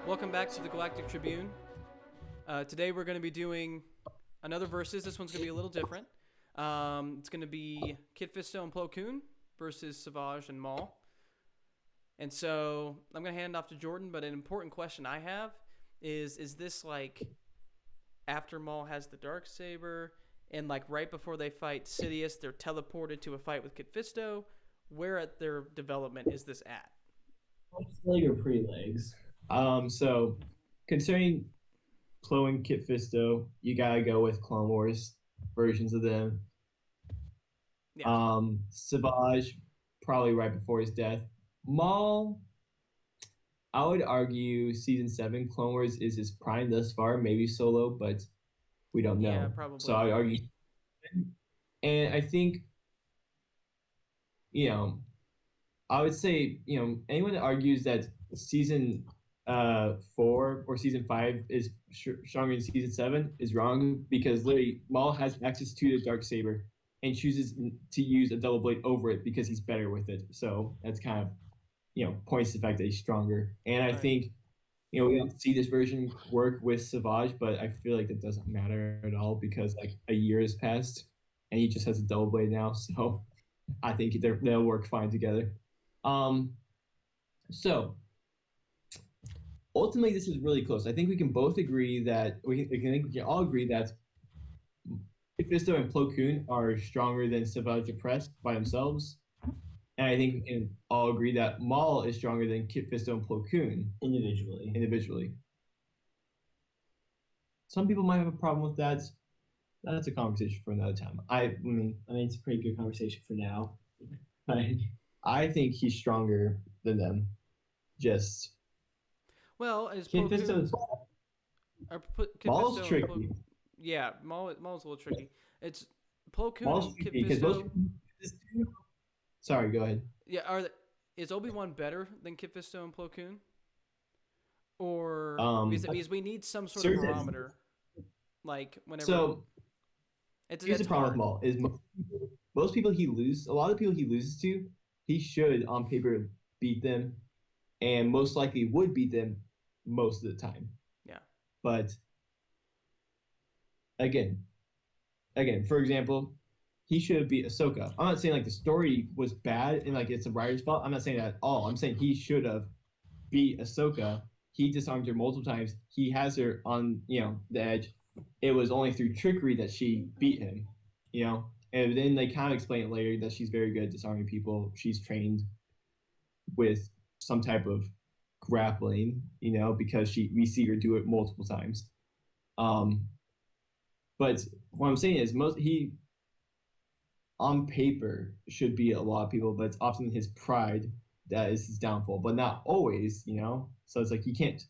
Welcome back to the Galactic Tribune. Today we're going to be doing another versus. This one's going to be a little different. It's going to be Kit Fisto and Koon versus Savage and Maul. And so I'm going to hand it off to Jordan, but an important question I have is this like after Maul has the Darksaber and like right before they fight Sidious, they're teleported to a fight with Kit Fisto? Where at their development is this at? Leg or pre-legs? So concerning Chloe and Kit Fisto, you gotta go with Clone Wars versions of them. Yeah. Savage, probably right before his death. Maul, I would argue season 7 Clone Wars is his prime thus far, maybe Solo, but we don't know. Yeah, probably. So I would argue, and I think, I would say, anyone that argues that season 4 or season 5 is stronger than season 7 is wrong, because literally Maul has access to the Darksaber and chooses to use a double blade over it because he's better with it. So that's kind of, points to the fact that he's stronger. And I think, we don't see this version work with Savage, but I feel like that doesn't matter at all because like a year has passed and he just has a double blade now. So I think they'll work fine together. So ultimately, this is really close. I think we can both agree that we can all agree that Fisto and Plo Koon are stronger than Savage Oppress by themselves, and I think we can all agree that Maul is stronger than Kit Fisto and Plo Koon individually. Some people might have a problem with that. That's a conversation for another time. I mean, it's a pretty good conversation for now. I think he's stronger than them. Well, is Kit Fisto's Maul's tricky. Yeah, Maul's a little tricky. It's Plo Koon Maul's and Kit tricky because Fisto. Sorry, go ahead. Yeah, is Obi-Wan better than Kit Fisto and Plo Koon? Or because we need some sort of barometer, like whenever. So here's the problem with Maul is most people a lot of people he loses to, he should on paper beat them, and most likely would beat them most of the time. Yeah. But again, for example, he should have beat Ahsoka. I'm not saying like the story was bad and like it's the writer's fault. I'm not saying that at all. I'm saying he should have beat Ahsoka. He disarmed her multiple times. He has her on, the edge. It was only through trickery that she beat him, And then they kind of explain it later that she's very good at disarming people. She's trained with some type of grappling, because we see her do it multiple times. But what I'm saying is he on paper should beat a lot of people, but it's often his pride that is his downfall, but not always, So it's like he can't.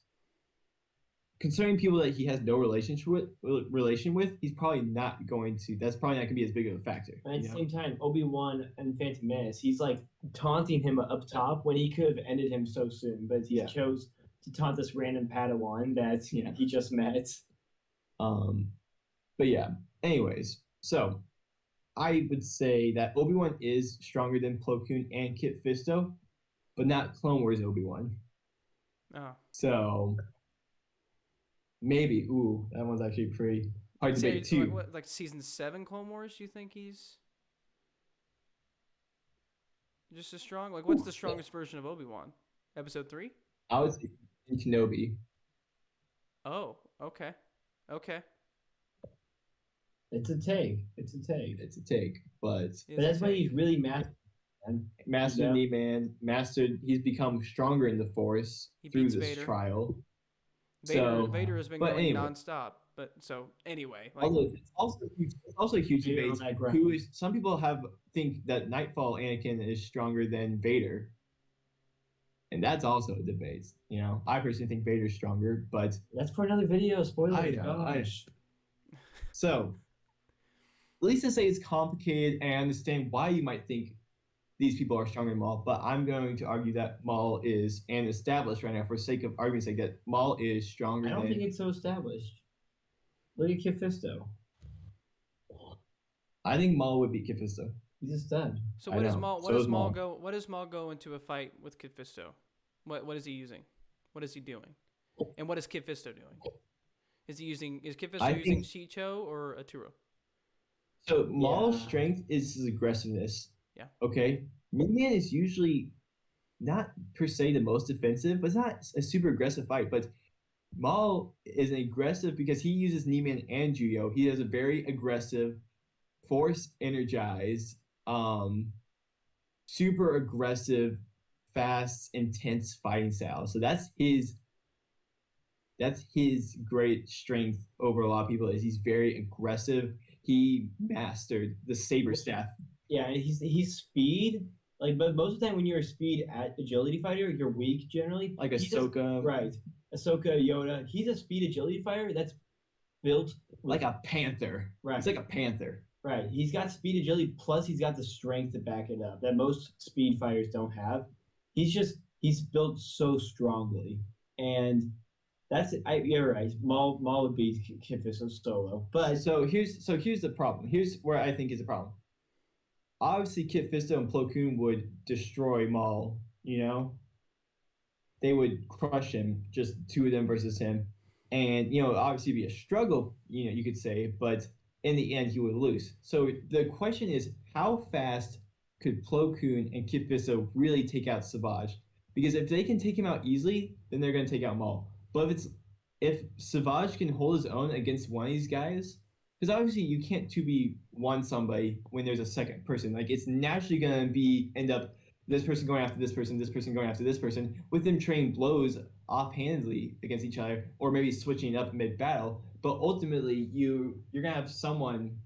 Concerning people that he has no relation with, he's probably not going to. That's probably not going to be as big of a factor. And at the same time, Obi-Wan and Phantom Menace, he's like taunting him up top when he could have ended him so soon, but he chose to taunt this random Padawan that he just met. But yeah. Anyways, so I would say that Obi-Wan is stronger than Plo Koon and Kit Fisto, but not Clone Wars Obi-Wan. Oh. So maybe. Ooh, that one's actually pretty hard to debate too. Like season 7 Clone Wars? Do you think he's just as strong? Like, what's the strongest version of Obi-Wan? Episode 3? I would say Kenobi. Oh, okay. It's a take. But that's why he's really mastered. Mastered. He's become stronger in the Force through this trial. Vader has been going nonstop. But so anyway, it's also a huge debate. Some people think that Nightfall Anakin is stronger than Vader, and that's also a debate. I personally think Vader's stronger, but that's for another video. Spoiler. I know. So, at least to say it's complicated, and I understand why you might think these people are stronger than Maul, but I'm going to argue that Maul is, and established right now for sake of argument's sake, that Maul is stronger I don't think it's so established. Look at Kit Fisto. I think Maul would beat Kit Fisto. He's a stud. So what does Maul go into a fight with Kit Fisto? What is he using? What is he doing? And what is Kid Fisto doing? Is Kid I Fisto using think Shicho or Aturo? so. Maul's Yeah. strength is his aggressiveness. Yeah. Okay, Miniman is usually not per se the most defensive, but it's not a super aggressive fight. But Maul is an aggressive because he uses Neiman and Juyo. He has a very aggressive, force energized, super aggressive, fast, intense fighting style. So that's his great strength over a lot of people is he's very aggressive. He mastered the saber staff. Yeah, he's speed. Like, but most of the time when you're a speed agility fighter, you're weak generally. Like He just- Ahsoka, right? Ahsoka, Yoda. He's a speed agility fighter that's built like a panther. Right. He's like a panther. Right. He's got speed agility plus he's got the strength to back it up that most speed fighters don't have. He's built so strongly. And you're right. Maul would be Kid Fisto solo. But So here's the problem. Here's where I think is the problem. Obviously, Kit Fisto and Plo Koon would destroy Maul. You know, they would crush him. Just two of them versus him, and obviously it'd be a struggle. You could say, but in the end, he would lose. So the question is, how fast could Plo Koon and Kit Fisto really take out Savage? Because if they can take him out easily, then they're going to take out Maul. But if Savage can hold his own against one of these guys, because obviously you can't 2v1 somebody when there's a second person. Like it's naturally gonna end up this person going after this person going after this person, with them trading blows offhandedly against each other, or maybe switching up mid battle. But ultimately, you're gonna have someone,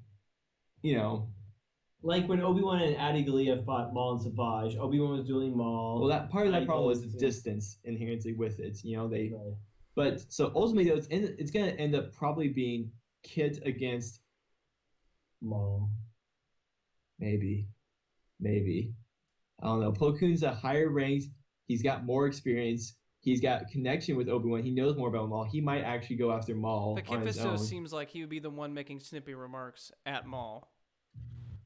like when Obi-Wan and Adi Gallia fought Maul and Savage, Obi-Wan was dueling Maul. Well, that part of that Adi problem was Gallia the was- distance inherently with it. They. Right. But so ultimately, though, it's gonna end up probably being Kit against Maul. maybe. I don't know. Plo Koon's a higher ranked. He's got more experience. He's got connection with Obi-Wan. He knows more about Maul. He might actually go after Maul But Kid on his Fisto own. seems like he would be the one making snippy remarks at Maul.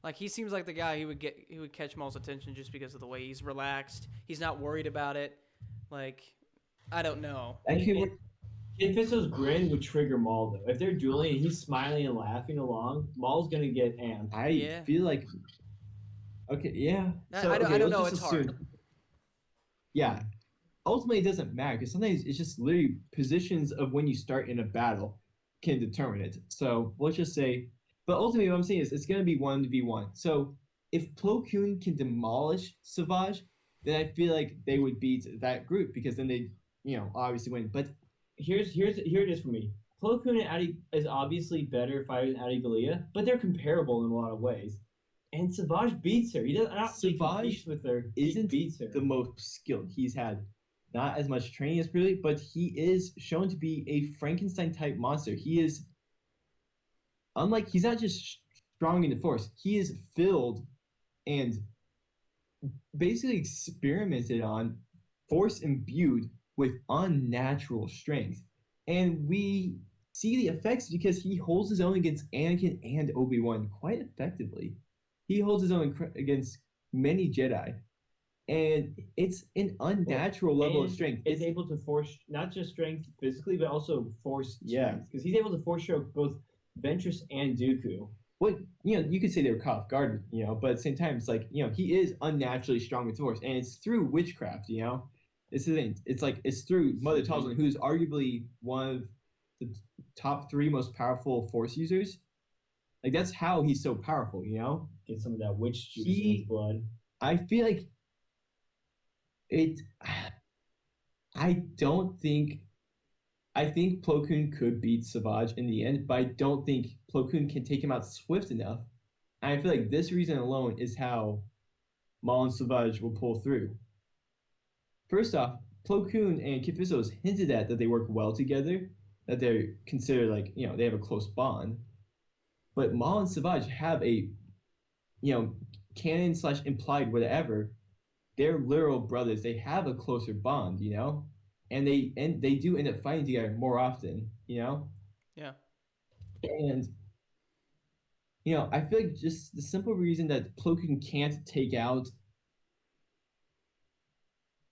Like he seems like the guy who would catch Maul's attention just because of the way he's relaxed. He's not worried about it. Like I don't know. Actually, Kid Fisto's grin would trigger Maul though. If they're dueling and he's smiling and laughing along, Maul's gonna get amped. I feel like. Okay, yeah. I don't know. let's It's just hard. Yeah. Ultimately, it doesn't matter because sometimes it's just literally positions of when you start in a battle can determine it. So let's just say, but ultimately, what I'm saying is it's going to be 1v1. So if Plo Koon can demolish Savage, then I feel like they would beat that group because then they, obviously win. But Here it is for me. Plo Koon and Adi is obviously better fighter than Adi Gallia, but they're comparable in a lot of ways. And Savage beats her. He doesn't. Savage with her. isn't He beats her. the most skilled. He's had not as much training as Purley, but he is shown to be a Frankenstein type monster. He is unlike he's not just strong in the force. He is filled and basically experimented on, force imbued with unnatural strength. And we see the effects because he holds his own against Anakin and Obi-Wan quite effectively. He holds his own against many Jedi. And it's an unnatural level of strength. It's able to force not just strength physically, but also force Yeah. strength. Because he's able to force stroke both Ventress and Dooku. What you could say they were caught off guard, but at the same time, it's like, he is unnaturally strong with force, and it's through witchcraft, It's the thing. It's like it's through Mother Talzin, who's arguably one of the top 3 most powerful force users. Like that's how he's so powerful, Get some of that witch juice in his blood. I feel like it. I think Plo Koon could beat Savage in the end, but I don't think Plo Koon can take him out swift enough. And I feel like this reason alone is how Maul and Savage will pull through. First off, Plo Koon and Kit Fisto has hinted at that they work well together, that they're considered like, they have a close bond. But Maul and Savage have a, canon / implied whatever, they're literal brothers. They have a closer bond, and they do end up fighting together more often, Yeah. And I feel like just the simple reason that Plo Koon can't take out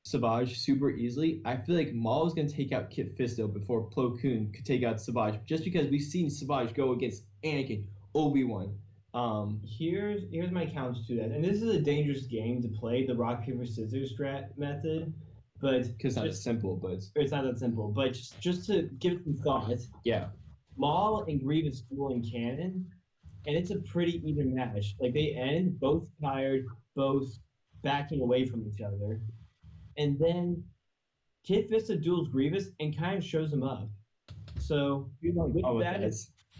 Savage super easily, I feel like Maul is going to take out Kit Fisto before Plo Koon could take out Savage, just because we've seen Savage go against Anakin, Obi-Wan. Here's my counter to that, and this is a dangerous game to play, the rock paper scissors strat method, but because it's not simple, but it's not that simple. But just to give it some thought, yeah, Maul and Grievous duel in canon, and it's a pretty even match. Like they end both tired, both backing away from each other, and then Kit Fisto duels Grievous and kind of shows him up. So with that,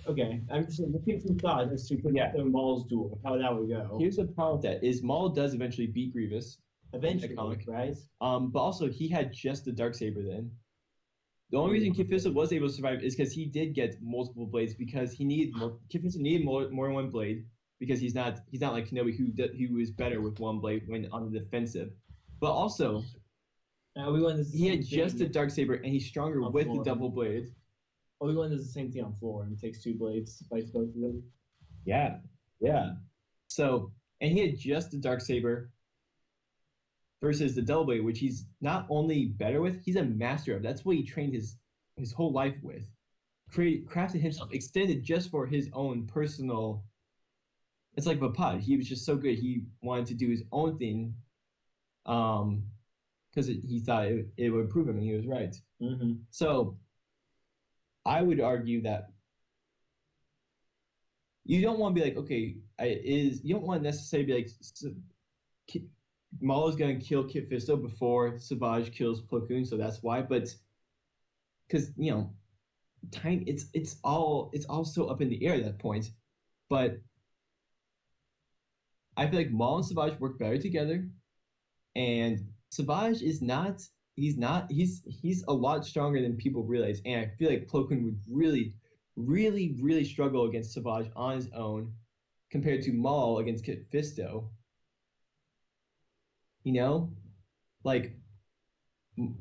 okay, I'm just looking some thought as to Maul's duel, how that would go. Here's the problem with that is Maul does eventually beat Grievous. Eventually, right? But also he had just the Darksaber then. The only reason Kit Fisto was able to survive is because he did get multiple blades because he needed more. Kit Fisto needed more than one blade because he's not like Kenobi who is better with one blade when on the defensive. But also, he had just the Darksaber and he's stronger with the double blade. Obi-Wan does the same thing on floor and takes 2 blades to fight both of them. Yeah. So, and he had just the Darksaber versus the double blade, which he's not only better with, he's a master of. That's what he trained his whole life with. Crafted himself, extended just for his own personal. It's like Vapad. He was just so good. He wanted to do his own thing, because he thought it would improve him, and he was right. Mm-hmm. So, I would argue that you don't want to be like, okay, you don't want to necessarily be like, Maul is going to kill Kit Fisto before Savage kills Plo Koon, so that's why. But because time, it's all so up in the air at that point. But I feel like Maul and Savage work better together, and Savage is not. He's a lot stronger than people realize, and I feel like Plo Koon would really, really, really struggle against Savage on his own, compared to Maul against Kit Fisto. Like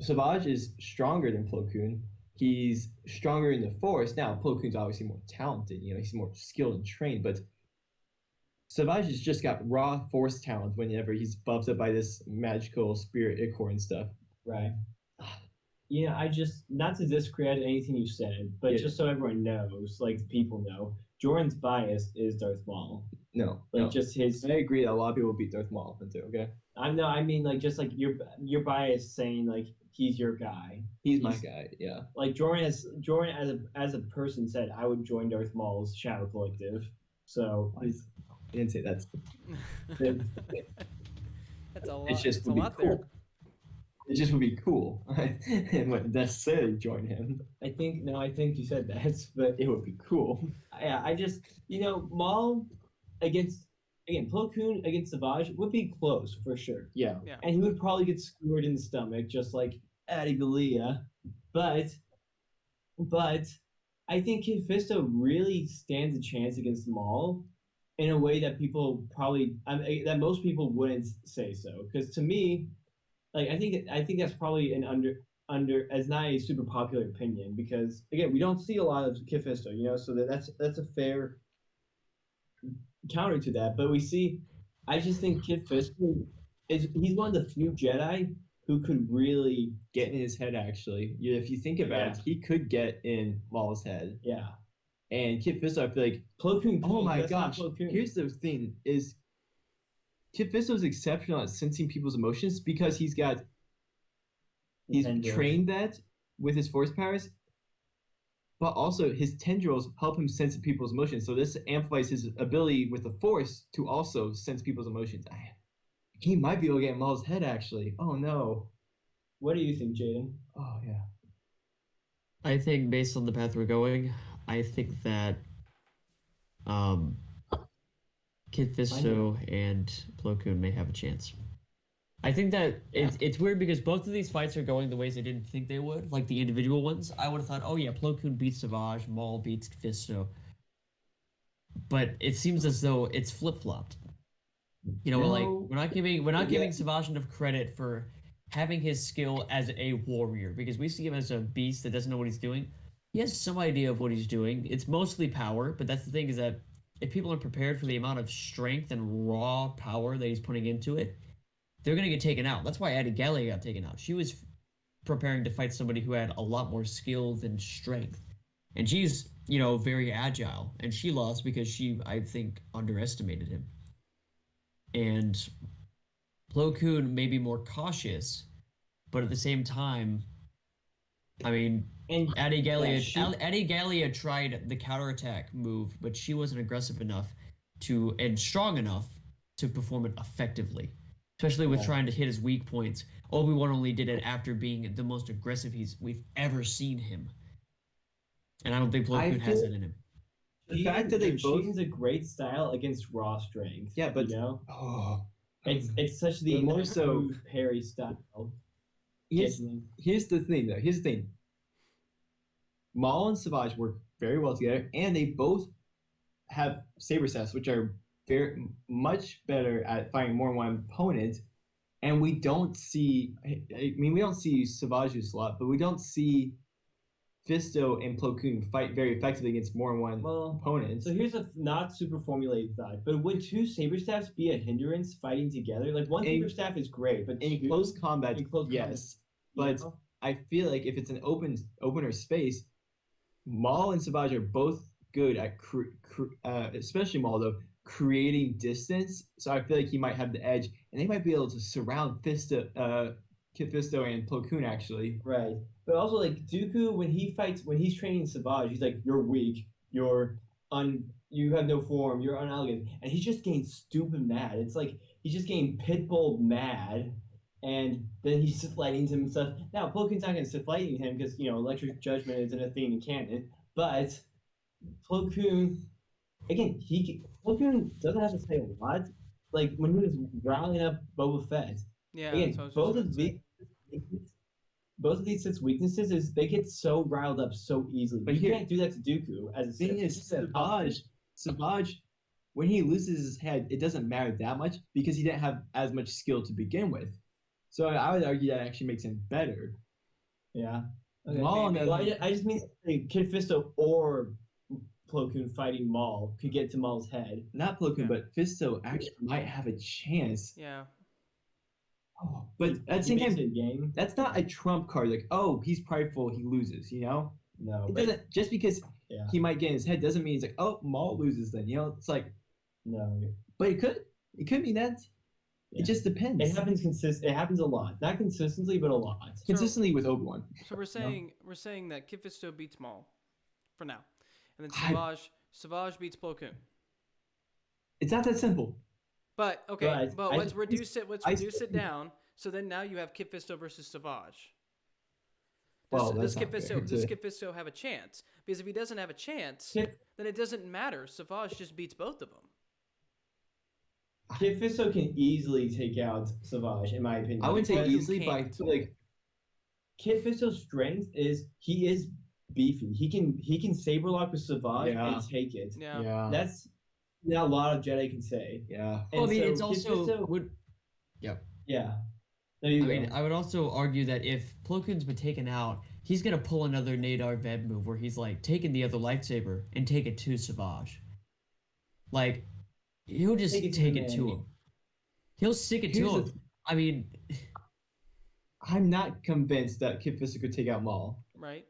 Savage is stronger than Plo Koon. He's stronger in the Force. Now Plo Koon's obviously more talented. He's more skilled and trained, but Savage has just got raw Force talent whenever he's buffed up by this magical spirit ichor and stuff. Right. I just, not to discredit anything you said, but just so everyone knows, like people know, Jordan's bias is Darth Maul. No. Just his. I agree that a lot of people beat Darth Maul too. Okay. I mean, like just like your bias saying like he's your guy. He's my guy. Yeah. Like Jordan as a person said, I would join Darth Maul's Shadow Collective. So I didn't say that. That's a lot. It just would be cool. There. It just would be cool. And wouldn't necessarily join him. I think you said that, but it would be cool. Yeah, I just Maul against Plo Koon against Savage would be close for sure. Yeah. And he would probably get skewered in the stomach, just like Adigalia. But I think Kit Fisto really stands a chance against Maul in a way that people probably that most people wouldn't say so. Because to me, like I think that's probably an under as not a super popular opinion, because again we don't see a lot of Kit Fisto, so that's a fair counter to that. But we see, I just think Kit Fisto he's one of the few Jedi who could really get in his head. Actually, if you think about it, he could get in Maul's head. Yeah. And Kit Fisto, I feel like Plo Koon. Oh my gosh! Here's the thing: is Kit Fisto is exceptional at sensing people's emotions because he's trained that with his Force powers, but also his tendrils help him sense people's emotions. So this amplifies his ability with the Force to also sense people's emotions. He might be able to get in Maul's head, actually. Oh no! What do you think, Jaden? Oh yeah. I think based on the path we're going, I think that Kit Fisto and Plo Koon may have a chance. I think that it's weird because both of these fights are going the ways I didn't think they would, like the individual ones. I would have thought, oh yeah, Plo Koon beats Savage, Maul beats Fisto. But it seems as though it's flip-flopped. We're not giving Savage enough credit for having his skill as a warrior, because we see him as a beast that doesn't know what he's doing. He has some idea of what he's doing. It's mostly power, but that's the thing, is that if people aren't prepared for the amount of strength and raw power that he's putting into it, they're gonna get taken out. That's why Addie Gallia got taken out. She was preparing to fight somebody who had a lot more skill than strength, and she's very agile, and she lost because she, I think, underestimated him. And Plo Koon may be more cautious, but at the same time, I mean, And Addie Gallia, she- Addie Gallia tried the counterattack move, but she wasn't aggressive enough and strong enough to perform it effectively, especially with Yeah. trying to hit his weak points. Obi-Wan only did it after being the most aggressive we've ever seen him, and I don't think Plo I Koon has feel- that in him. The fact that they both, Cheating's a great style against raw strength. Yeah, but- it's it's it's such the But more so- smooth parry style. here's Getting- here's the thing though. Here's the thing. Maul and Savage work very well together, and they both have saber sets, which are very much better at fighting more than one opponent. And we don't see, I mean, we don't see Savage use a lot, but we don't see Fisto and Plo Koon fight very effectively against more than one Well, opponent. so here's a not super formulated thought, but would two saber staffs be a hindrance fighting together? Like one In- saber staff is great, but in two- close combat, in close combat, yes. you But know? I feel like if it's an opener space, Maul and Savage are both good at, especially Maul though, creating distance. So I feel like he might have the edge, and they might be able to surround Fisto, Kit Fisto and Plo Koon actually. Right. But also like Dooku when he's training Savage, he's like, you're weak, you have no form, you're unelegant. And he's just getting stupid mad. It's like he's just getting pitbull mad. And then he's Sith lighting to himself. Now Plo Koon's not gonna Sith lighting him because electric judgment isn't a thing in canon. But Plo Koon, again, Plo Koon doesn't have to say a lot. Like when he was rallying up Boba Fett, Yeah. again, that's what I was just about to say. both of these Sith's weaknesses is they get so riled up so easily. But But you here- can't do that to Dooku as a The thing Sith. is, Savage, when he loses his head, it doesn't matter that much because he didn't have as much skill to begin with. So I would argue that actually makes him better. Yeah. Maul, Well, I just mean like, Kid Fisto or Plo Koon fighting Maul could get to Maul's head. Not Plo Koon, Yeah. but Fisto actually might have a chance. Yeah. But at the same He makes time, it a game. that's not a trump card. Like, oh, he's prideful, he loses. No, It but- doesn't just because Yeah. he might get in his head doesn't mean it's like, oh, Maul loses then. It's like, No. but it could mean that. Yeah. It just depends. It happens a lot. Not consistently, but a lot. Consistently with Obi-Wan. So we're saying that Kit Fisto beats Maul, for now, and then I- Savage beats Plo Koon. It's not that simple. But okay, But I- let's reduce it. Let's I- reduce it down. So then now you have Kit Fisto versus Savage. Well, Does that's Kit not fair Fisto does to- Kit Fisto have a chance? Because if he doesn't have a chance, Kit, then it doesn't matter. Savage just beats both of them. Kid Fisto can easily take out Savage, in my opinion. I wouldn't say because easily, but I can't. feel like Kid Fisto's strength is he is beefy. He can saber lock with Savage Yeah. and take it. Yeah. yeah. That's not a lot of Jedi can say. Yeah. And Well, I mean, so it's Kid also Fisto- yeah. yeah. There you I go. mean, I would also argue that if Plo Koon's been taken out, he's gonna pull another Nadar Ved move where he's like taking the other lightsaber and take it to Savage. Like, he'll just Take it to take the it to man. him. He'll stick it Here's to the him. I mean, I'm not convinced that Kit Fisto could take out Maul. Right.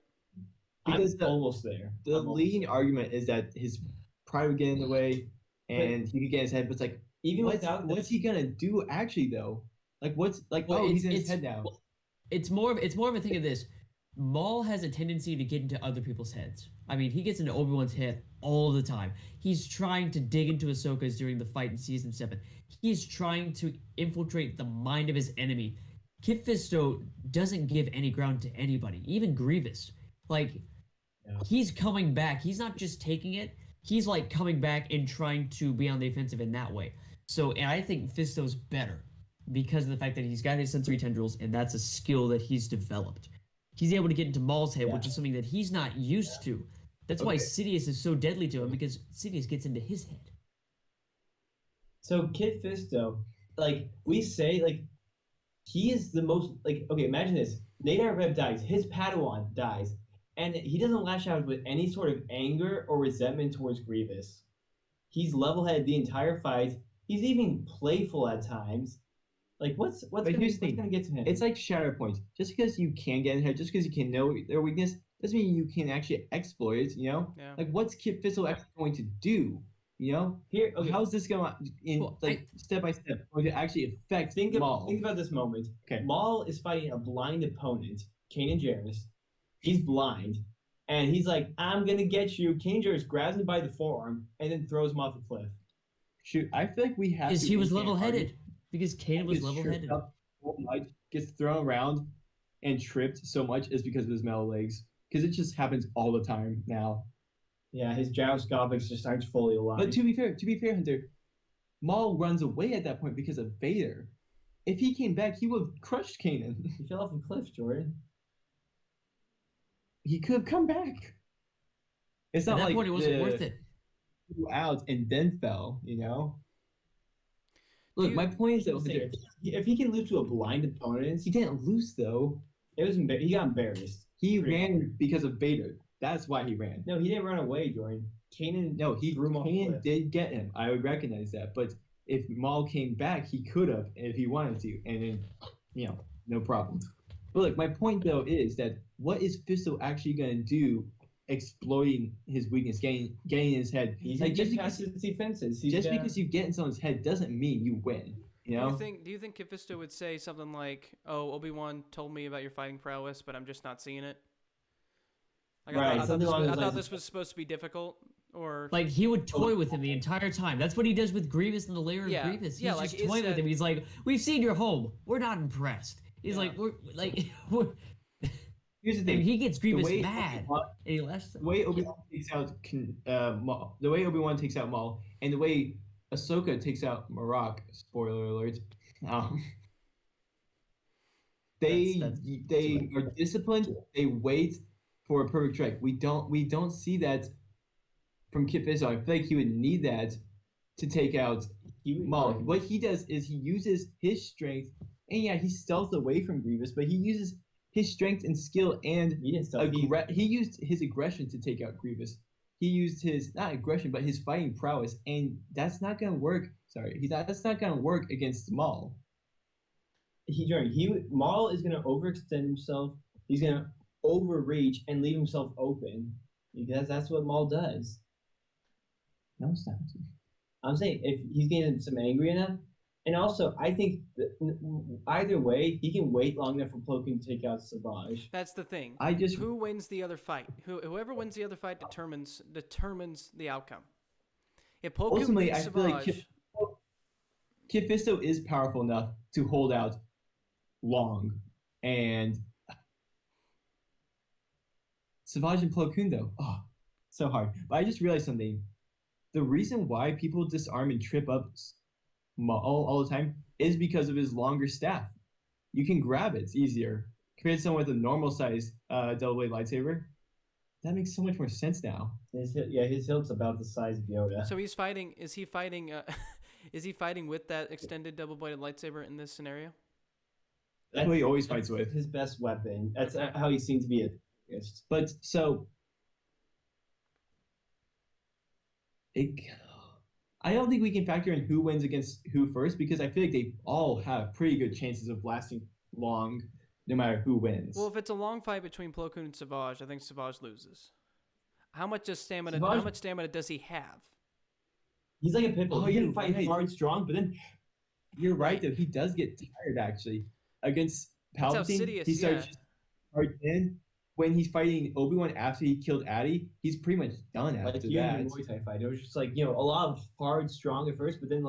Because I'm almost there. The I'm almost leading there. argument is that his pride would get in the way and he could get in his head, but it's like, Even what's, without what's he gonna do actually though? Like what's like Well, oh he's in his it's- head now. it's more of a thing of this. Maul has a tendency to get into other people's heads. I mean, he gets into Obi-Wan's head all the time. He's trying to dig into Ahsoka's during the fight in season 7. He's trying to infiltrate the mind of his enemy. Kit Fisto doesn't give any ground to anybody, even Grievous. Like, Yeah. he's coming back. He's not just taking it. He's like coming back and trying to be on the offensive in that way. So, and I think Fisto's better because of the fact that he's got his sensory tendrils, and that's a skill that he's developed. He's able to get into Maul's head, which Yeah. is something that he's not used to. That's why Okay. Sidious is so deadly to him, because Sidious gets into his head. So Kid Fisto, like we say, like he is the most like okay. Imagine this: Nadar Rev dies, his Padawan dies, and he doesn't lash out with any sort of anger or resentment towards Grievous. He's level-headed the entire fight. He's even playful at times, Like what's But gonna, here's the what's thing. gonna get to him? It's like shadow points. Just because you can get in head, just because you can know their weakness, doesn't mean you can actually exploit it. You know, Yeah. like what's Kid Fizzle actually going to do? You know, Here, okay. how's this going in Well, step by step going to actually affect Think Maul? about this moment. Okay. Maul is fighting a blind opponent, Kanan Jarrus. He's blind, and he's like, "I'm gonna get you." Kanan Jarrus grabs him by the forearm and then throws him off a cliff. Shoot, I feel like we have Because to. he was in-camp level-headed. argue Because Kanan was gets level-headed. tripped up so much, gets thrown around and tripped so much is because of his metal legs. Because it just happens all the time now. Yeah, his gyroscopics just aren't fully aligned. But to be fair, Hunter, Maul runs away at that point because of Vader. If he came back, he would have crushed Kanan. he fell off a cliff, Jordan. He could have come back. It's At not that like point, it wasn't worth it. flew out and then fell. You know. Look, You- my point is that Hunter, if he can lose to a blind opponent, he didn't lose though. he got embarrassed. He Pretty ran because of Vader. That's why he ran. No, he didn't run away, Jordan. Kanan, No, threw him off a Kanan cliff. did get him. I would recognize that. But if Maul came back, he could have if he wanted to, and then, no problem. But look, my point though is that what is Fisto actually going to do, exploiting his weakness, getting in his head? He's Like, like just past his defenses. because you get in someone's head doesn't mean you win. You know? Do you think Kid Fisto would say something like, "Oh, Obi-Wan told me about your fighting prowess, but I'm just not seeing it"? Like, Right, I thought, something along I those thought lines. this was supposed to be difficult, or Like, he would toy with him the entire time. That's what he does with Grievous and the layer Yeah, of Grievous. He's yeah, like, just is toying with that- him. He's like, "We've seen your home. We're not impressed." He's Yeah. like, Here's the and thing. he gets Grievous way mad. Obi-Wan- And he lashes The way Obi-Wan takes out Maul, the way Obi-Wan takes out Maul, and the way Ahsoka takes out Marok. Spoiler alert. Um, they That's- are disciplined. They wait for a perfect strike. We don't see that from Kit Fisto. I feel like he would need that to take out Maul. What he does is he uses his strength, and yeah, he stealths away from Grievous, but he uses his strength and skill and He didn't stop. he used his aggression to take out Grievous. He used his not aggression, but his fighting prowess, and that's not gonna work. Sorry, that's not gonna work against Maul. Maul is gonna overextend himself. He's gonna overreach and leave himself open because that's what Maul does. No, it's not. I'm saying if he's getting some angry enough, and also I think that either way he can wait long enough for Plo Koon to take out Savage. that's the thing. I just Who wins the other fight? Whoever wins the other fight determines the outcome. If Plo Koon ultimately beats I feel like Savage, Kit Fisto is powerful enough to hold out long, and Savage and Plo Koon though, so hard. But I just realized something. The reason why people disarm and trip up Maul all the time is because of his longer staff. You can grab it; it's easier compared to someone with a normal size double blade lightsaber. That makes so much more sense now. His hilt's about the size of Yoda. so he's fighting. Is he fighting? Is he fighting with that extended double-bladed lightsaber in this scenario? That's what he always fights with. His best weapon. That's Okay. how he seems to be a. But so, I don't think we can factor in who wins against who first because I feel like they all have pretty good chances of lasting long, no matter who wins. Well, if it's a long fight between Plo Koon and Savage, I think Savage loses. How much stamina does he have? He's like a pit bull. Oh, He you're can fight right. hard, strong, but then You're right though. He does get tired actually against That's how Palpatine. Sidious, He starts yeah. hard in. When he's fighting Obi-Wan after he killed Addy, he's pretty much done like after you in that. the Muay Thai fight, it was just like a lot of hard, strong at first, but then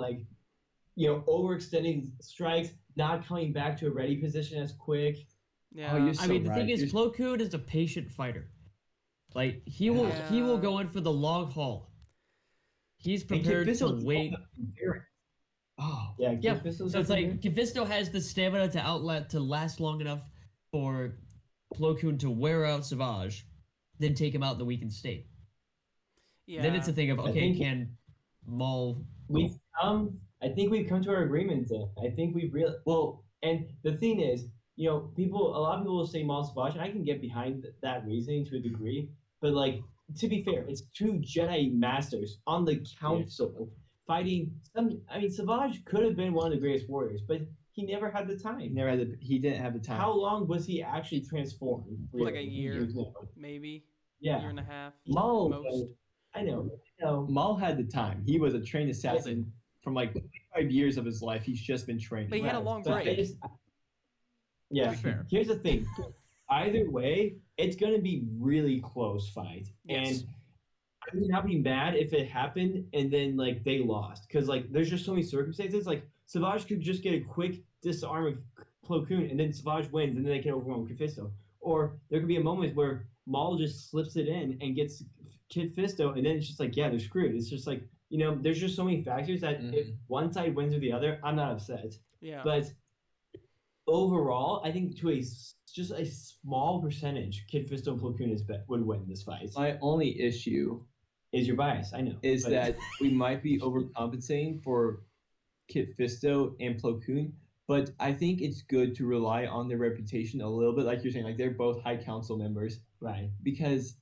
overextending strikes, not coming back to a ready position as quick. Yeah. you're I so mean, the right. thing is, You're- Plo Koon is a patient fighter. Like, he will Yeah. go in for the long haul. He's And Kit prepared to Fisto's wait. Oh, Yeah, Yeah, Kit Fisto's so it's up there. like Fisto has the stamina to last long enough for Plo Koon to wear out Savage, then take him out in the weakened state. Yeah. Then it's a thing of, I okay, think- can Maul... I think we've come to our agreement then. I think we've and the thing is, a lot of people will say Maul Savage, and I can get behind that reasoning to a degree, but to be fair, it's two Jedi masters on the council fighting some. I mean, Savage could have been one of the greatest warriors, but he never had the time. He didn't have the time. How long was he actually transformed? Like a really? year, maybe. Yeah. Year and a half. Maul, most. I know. Maul had the time. He was a trained assassin from like 25 years of his life. He's just been training. But he had a long But break. yeah. To be fair. Here's the thing. Either way, it's gonna be really close fight. Yes. And I would not be mad if it happened and then like they lost. Because like there's just so many circumstances. Like Savage could just get a quick disarm of Plo Koon and then Savage wins and then they can overwhelm Kid Fisto. Or there could be a moment where Maul just slips it in and gets Kid Fisto, and then it's just like, yeah, they're screwed. It's just like, there's just so many factors that if one side wins or the other, I'm not upset. Yeah. But overall, I think to just a small percentage, Kid Fisto and Plo Koon would win this fight. My only issue is your bias, I know. Is that we might be overcompensating for Kid Fisto and Plo Koon, but I think it's good to rely on their reputation a little bit, like you're saying, like they're both high council members. Right. Because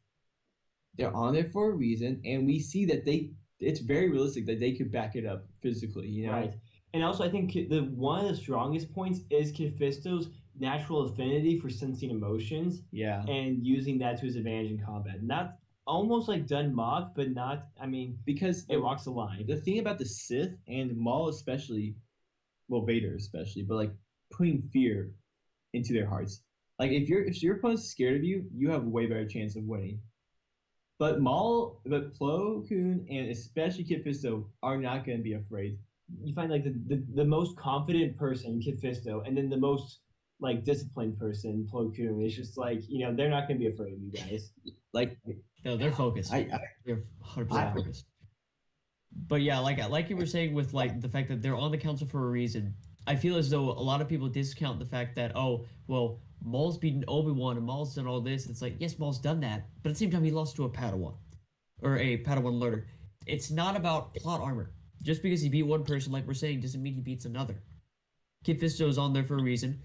they're on there for a reason, and we see that it's very realistic that they could back it up physically, Right. And also, I think one of the strongest points is Kid Fisto's natural affinity for sensing emotions. Yeah. And using that to his advantage in combat. Not almost like done mock, but not, because it walks the line. The thing about the Sith and Maul especially, well, Vader especially, but like putting fear into their hearts. Like if your opponent's scared of you, you have a way better chance of winning. But Plo Koon and especially Kid Fisto are not going to be afraid. You find like the most confident person, Kid Fisto, and then the most like disciplined person, Plo Koon. It's just like they're not going to be afraid of you guys. Like no, they're focused. They're 100% focused. But yeah, like you were saying with like the fact that they're on the council for a reason. I feel as though a lot of people discount the fact that Maul's beaten Obi-Wan and Maul's done all this. It's like, yes, Maul's done that, but at the same time he lost to a Padawan or a Padawan learner. It's not about plot armor. Just because he beat one person, like we're saying, doesn't mean he beats another. Kid Fisto's on there for a reason.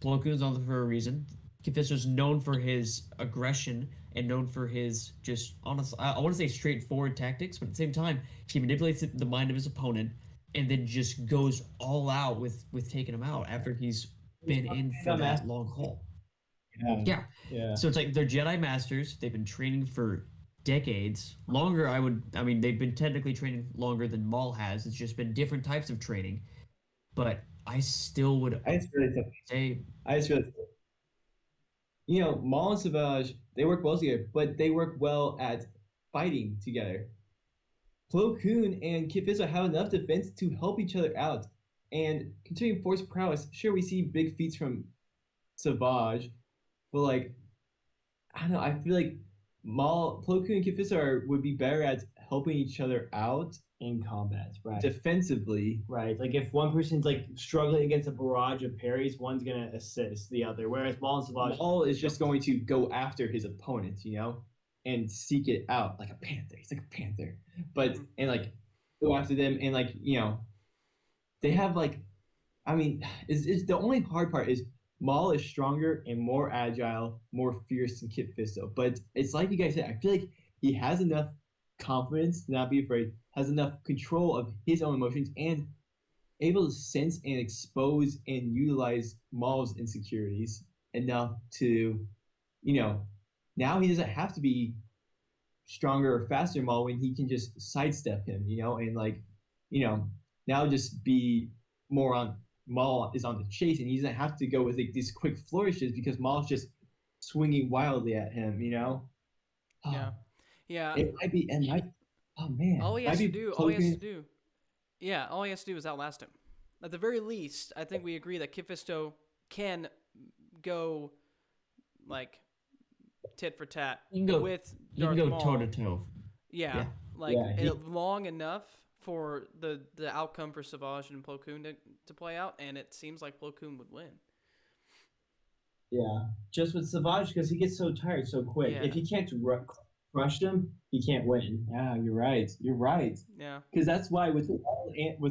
Plo Koon's on there for a reason. Kid Fisto's known for his aggression and known for his just honest, I want to say straightforward tactics, but at the same time, he manipulates the mind of his opponent and then just goes all out with taking him out after he's been in for that long haul. Yeah. So it's like they're Jedi Masters. They've been training for decades. Longer, they've been technically training longer than Maul has. It's just been different types of training. But I still would say... Maul and Savage, they work well together, but they work well at fighting together. Plo Koon and Kid Fisto have enough defense to help each other out. And considering force prowess, sure, we see big feats from Savage, but like, I don't know, I feel like Plo Koon and Kid Fisto would be better at helping each other out in combat, right? Defensively, right? Like if one person's like struggling against a barrage of parries, one's gonna assist the other. Whereas Maul is just going to go after his opponent, and seek it out like a panther. He's like a panther, but and like go after them and like they have like, is the only hard part is Maul is stronger and more agile, more fierce than Kid Fisto. But it's like you guys said, I feel like he has enough confidence to not be afraid, has enough control of his own emotions, and able to sense and expose and utilize Maul's insecurities enough to, now he doesn't have to be stronger or faster Maul when he can just sidestep him, and like, now just be more on Maul is on the chase, and he doesn't have to go with like these quick flourishes because Maul's just swinging wildly at him, Yeah. It might be, oh man. All he has to do is outlast him. At the very least, I think we agree that Kid Fisto can go like tit for tat with Darth Maul. You can go toe to toe. Yeah. Long enough for the outcome for Savage and Plo Koon to play out, and it seems like Plo Koon would win. Yeah, just with Savage because he gets so tired so quick. Yeah. If he can't crush him, he can't win. Yeah, you're right. Yeah, because that's why with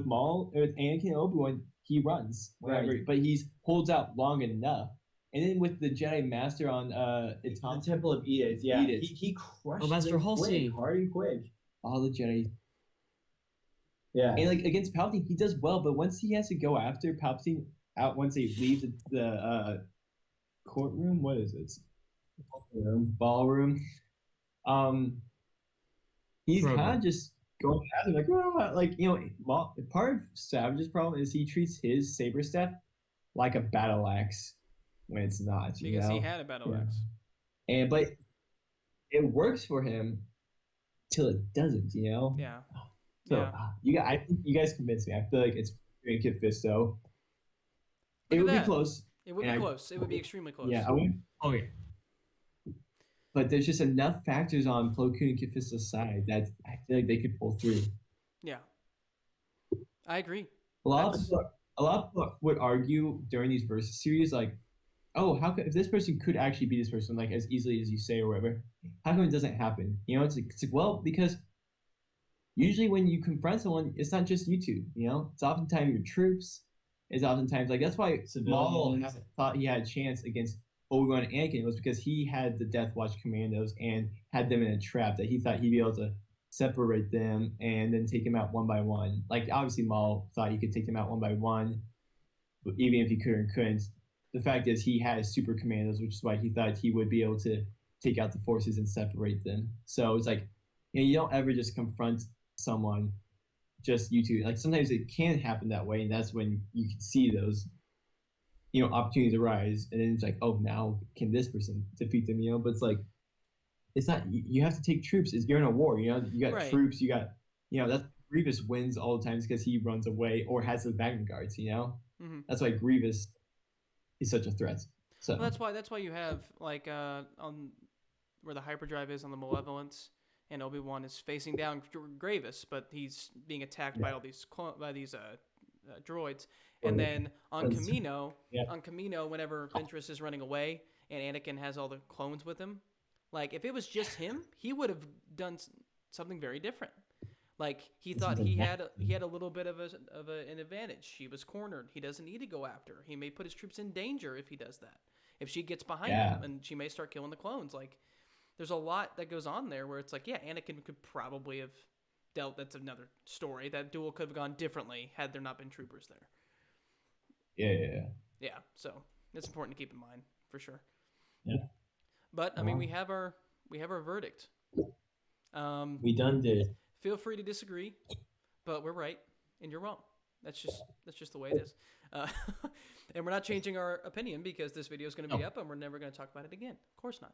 Maul, with Anakin and Obi-Wan, he runs wherever, but he holds out long enough. And then with the Jedi Master on the Temple of Edith, he crushed Master Halsey hard and quick. All the Jedi. Yeah. And like against Palpatine, he does well, but once he has to go after Palpatine out, once they leave the courtroom, what is it? Ballroom. Um, he's Throne kind room. of just going at him like, "Ah," like part of Savage's problem is he treats his saber staff like a battle axe when it's not, Because he had a battle Yeah. axe. and but it works for him till it doesn't, Yeah. So Yeah. I think you guys convinced me. I feel like it's going to Kid Fisto. Look It at would be that. close. It would be and close. It would be extremely close. Yeah, I would. Oh yeah. But there's just enough factors on Plo Koon and Kid Fisto's side that I feel like they could pull through. Yeah. I agree. A lot That's- of people would argue during these versus series, like, oh, how could if this person could actually be this person like as easily as you say or whatever? How come it doesn't happen? It's like well because usually when you confront someone, it's not just you two. It's oftentimes your troops. It's oftentimes like that's why Maul Civilians. thought he had a chance against Obi-Wan and Anakin was because he had the Death Watch commandos and had them in a trap that he thought he'd be able to separate them and then take them out one by one. Like obviously Maul thought he could take them out one by one, but even if he couldn't. The fact is he had super commandos, which is why he thought he would be able to take out the forces and separate them. So it's like you don't ever just confront someone just you two. Like sometimes it can happen that way, and that's when you can see those opportunities arise, and then it's like, oh, now can this person defeat them? But it's like it's not. You have to take troops. You're in a war. You got Right. troops. You got that's Grievous wins all the times because he runs away or has the Magna Guards. Mhm. That's why Grievous is such a threat. So Well, that's why you have like on where the hyperdrive is on the Malevolence, and Obi-Wan is facing down Grievous, but he's being attacked by all these droids. And then on Camino, whenever Ventress is running away and Anakin has all the clones with him, like if it was just him, he would have done something very different. Like he thought he had a little bit of an advantage. He was cornered. He doesn't need to go after her. He may put his troops in danger if he does that. If she gets behind him, and she may start killing the clones. Like there's a lot that goes on there where it's like, yeah, Anakin could probably have dealt. That's another story. That duel could have gone differently had there not been troopers there. Yeah. So it's important to keep in mind for sure. Yeah. But I mean, we have our verdict. We done did. Feel free to disagree, but we're right and you're wrong. That's just the way it is. And we're not changing our opinion because this video is going to be up and we're never going to talk about it again. Of course not.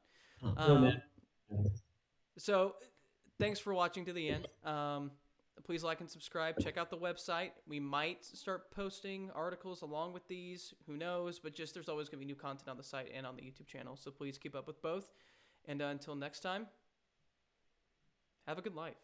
So thanks for watching to the end. Please like and subscribe. Check out the website. We might start posting articles along with these. Who knows? But just there's always going to be new content on the site and on the YouTube channel. So please keep up with both. And until next time, have a good life.